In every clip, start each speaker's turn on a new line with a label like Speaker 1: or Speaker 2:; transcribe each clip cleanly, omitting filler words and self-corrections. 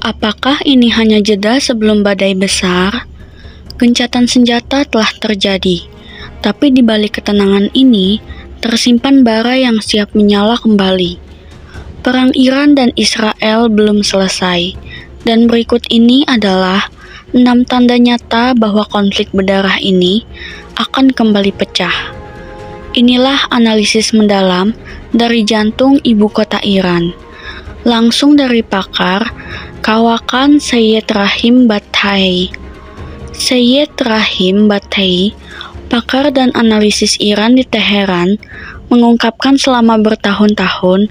Speaker 1: Apakah ini hanya jeda sebelum badai besar? Gencatan senjata telah terjadi, tapi di balik ketenangan ini tersimpan bara yang siap menyala kembali. Perang Iran dan Israel belum selesai, dan berikut ini adalah 6 tanda nyata bahwa konflik berdarah ini akan kembali pecah. Inilah analisis mendalam dari jantung ibu kota Iran, langsung dari pakar kawakan Sayyid Rahim Bataei. Sayyid Rahim Bataei, pakar dan analisis Iran di Teheran, mengungkapkan selama bertahun-tahun,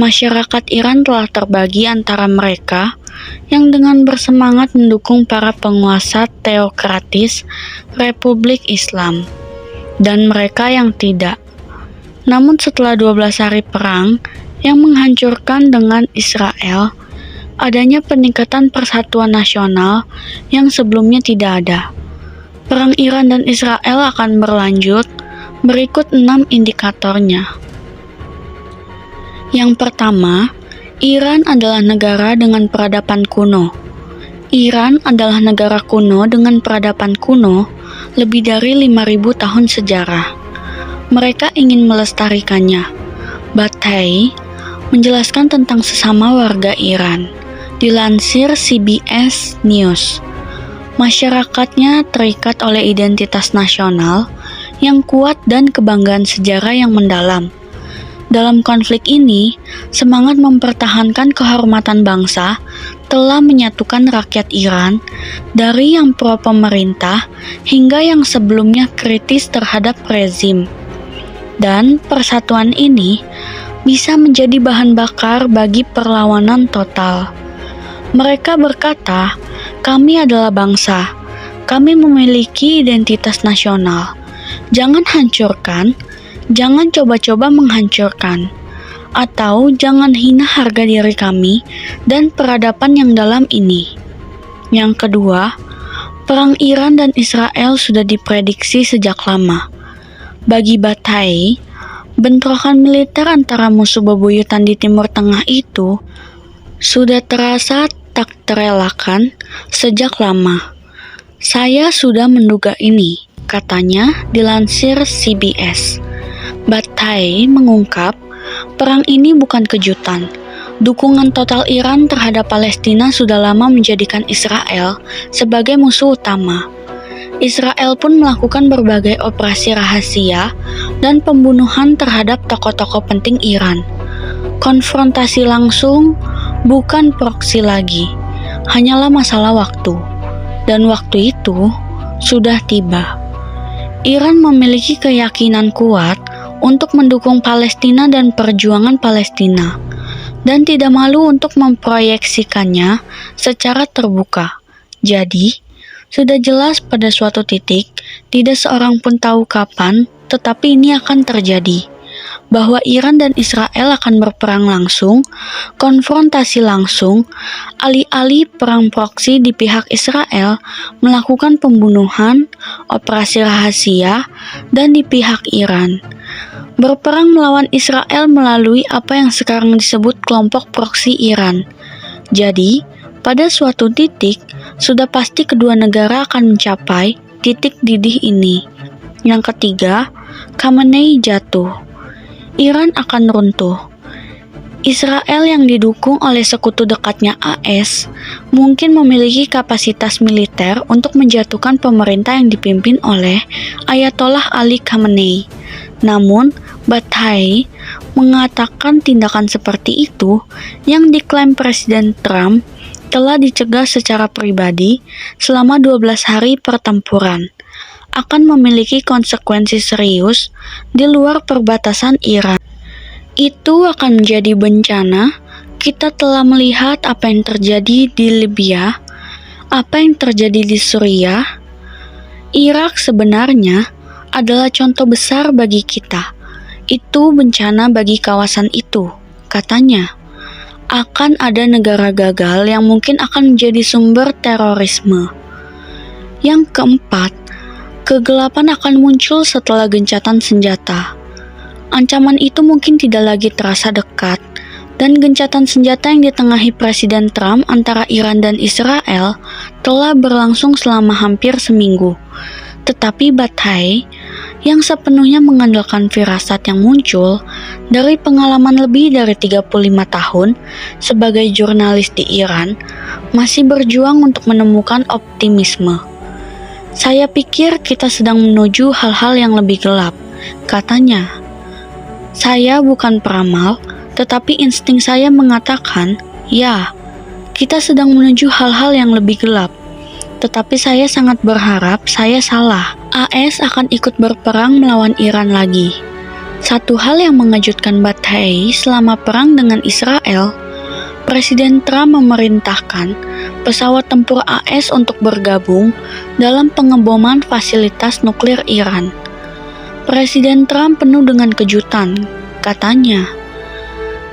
Speaker 1: masyarakat Iran telah terbagi antara mereka yang dengan bersemangat mendukung para penguasa teokratis Republik Islam, dan mereka yang tidak. Namun setelah 12 hari perang yang menghancurkan dengan Israel, adanya peningkatan persatuan nasional yang sebelumnya tidak ada. Perang Iran dan Israel akan berlanjut. Berikut 6 indikatornya. Yang pertama, Iran adalah negara dengan peradaban kuno. Iran adalah negara kuno dengan peradaban kuno lebih dari 5.000 tahun sejarah. Mereka ingin melestarikannya. Bataei menjelaskan tentang sesama warga Iran. Dilansir CBS News, masyarakatnya terikat oleh identitas nasional yang kuat dan kebanggaan sejarah yang mendalam. Dalam konflik ini, semangat mempertahankan kehormatan bangsa telah menyatukan rakyat Iran dari yang pro pemerintah hingga yang sebelumnya kritis terhadap rezim. Dan persatuan ini bisa menjadi bahan bakar bagi perlawanan total. Mereka berkata, "Kami adalah bangsa, kami memiliki identitas nasional. Jangan hancurkan, jangan coba-coba menghancurkan, atau jangan hina harga diri kami dan peradaban yang dalam ini." Yang kedua, perang Iran dan Israel sudah diprediksi sejak lama. Bagi Bataei, bentrokan militer antara musuh bebuyutan di Timur Tengah itu sudah terasa tak terelakkan sejak lama. "Saya sudah menduga ini," katanya dilansir CBS. Bataei mengungkap, perang ini bukan kejutan. Dukungan total Iran terhadap Palestina sudah lama menjadikan Israel sebagai musuh utama. Israel pun melakukan berbagai operasi rahasia dan pembunuhan terhadap tokoh-tokoh penting Iran. Konfrontasi langsung bukan proksi lagi, hanyalah masalah waktu. Dan waktu itu sudah tiba. Iran memiliki keyakinan kuat untuk mendukung Palestina dan perjuangan Palestina, dan tidak malu untuk memproyeksikannya secara terbuka. Jadi, sudah jelas pada suatu titik, tidak seorang pun tahu kapan, tetapi ini akan terjadi. Bahwa Iran dan Israel akan berperang langsung, konfrontasi langsung, alih-alih perang proksi di pihak Israel melakukan pembunuhan, operasi rahasia, dan di pihak Iran berperang melawan Israel melalui apa yang sekarang disebut kelompok proksi Iran. Jadi, pada suatu titik, sudah pasti kedua negara akan mencapai titik didih ini. Yang ketiga, Khamenei jatuh. Iran akan runtuh. Israel yang didukung oleh sekutu dekatnya AS mungkin memiliki kapasitas militer untuk menjatuhkan pemerintah yang dipimpin oleh Ayatollah Ali Khamenei. Namun, Bataei mengatakan tindakan seperti itu yang diklaim Presiden Trump telah dicegah secara pribadi selama 12 hari pertempuran akan memiliki konsekuensi serius di luar perbatasan Iran. Itu akan menjadi bencana. Kita telah melihat apa yang terjadi di Libya, apa yang terjadi di Suriah. Irak sebenarnya adalah contoh besar bagi kita. Itu bencana bagi kawasan itu, katanya. Akan ada negara gagal yang mungkin akan menjadi sumber terorisme. Yang keempat, kegelapan akan muncul setelah gencatan senjata. Ancaman itu mungkin tidak lagi terasa dekat, Dan gencatan senjata yang ditengahi Presiden Trump antara Iran dan Israel telah berlangsung selama hampir seminggu. Tetapi Bathai, yang sepenuhnya mengandalkan firasat yang muncul dari pengalaman lebih dari 35 tahun sebagai jurnalis di Iran, masih berjuang untuk menemukan optimisme. "Saya pikir kita sedang menuju hal-hal yang lebih gelap," katanya. "Saya bukan peramal, tetapi insting saya mengatakan, ya, kita sedang menuju hal-hal yang lebih gelap. Tetapi saya sangat berharap saya salah. AS akan ikut berperang melawan Iran lagi." Satu hal yang mengejutkan Bathai selama perang dengan Israel, Presiden Trump memerintahkan pesawat tempur AS untuk bergabung dalam pengeboman fasilitas nuklir Iran. Presiden Trump penuh dengan kejutan, katanya.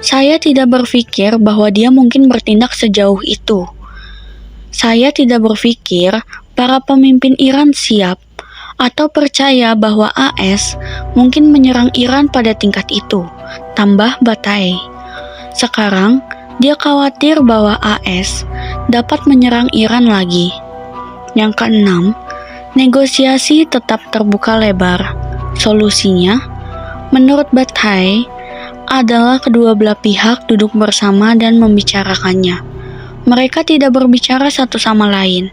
Speaker 1: "Saya tidak berpikir bahwa dia mungkin bertindak sejauh itu. Saya tidak berpikir para pemimpin Iran siap atau percaya bahwa AS mungkin menyerang Iran pada tingkat itu," tambah Bathai. Sekarang, dia khawatir bahwa AS dapat menyerang Iran lagi. Yang keenam, negosiasi tetap terbuka lebar. Solusinya, menurut Bathai, adalah kedua belah pihak duduk bersama dan membicarakannya. Mereka tidak berbicara satu sama lain.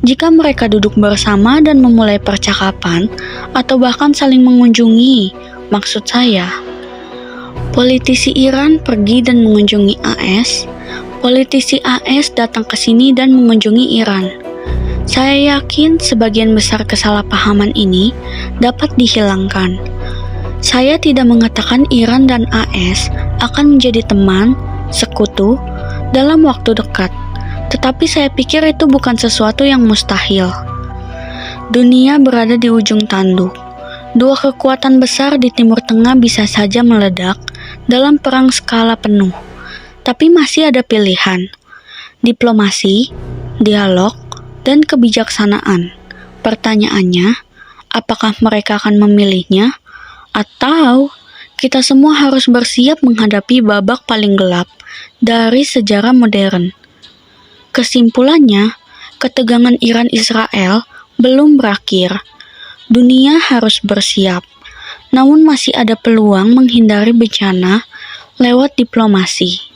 Speaker 1: Jika mereka duduk bersama dan memulai percakapan, atau bahkan saling mengunjungi, maksud saya, politisi Iran pergi dan mengunjungi AS, politisi AS datang ke sini dan mengunjungi Iran. Saya yakin sebagian besar kesalahpahaman ini dapat dihilangkan. Saya tidak mengatakan Iran dan AS akan menjadi teman, sekutu, dalam waktu dekat, tetapi saya pikir itu bukan sesuatu yang mustahil. Dunia berada di ujung tanduk. Dua kekuatan besar di Timur Tengah bisa saja meledak dalam perang skala penuh, tapi masih ada pilihan: diplomasi, dialog, dan kebijaksanaan. Pertanyaannya, apakah mereka akan memilihnya? Atau kita semua harus bersiap menghadapi babak paling gelap dari sejarah modern? Kesimpulannya, ketegangan Iran-Israel belum berakhir. Dunia harus bersiap, namun masih ada peluang menghindari bencana lewat diplomasi.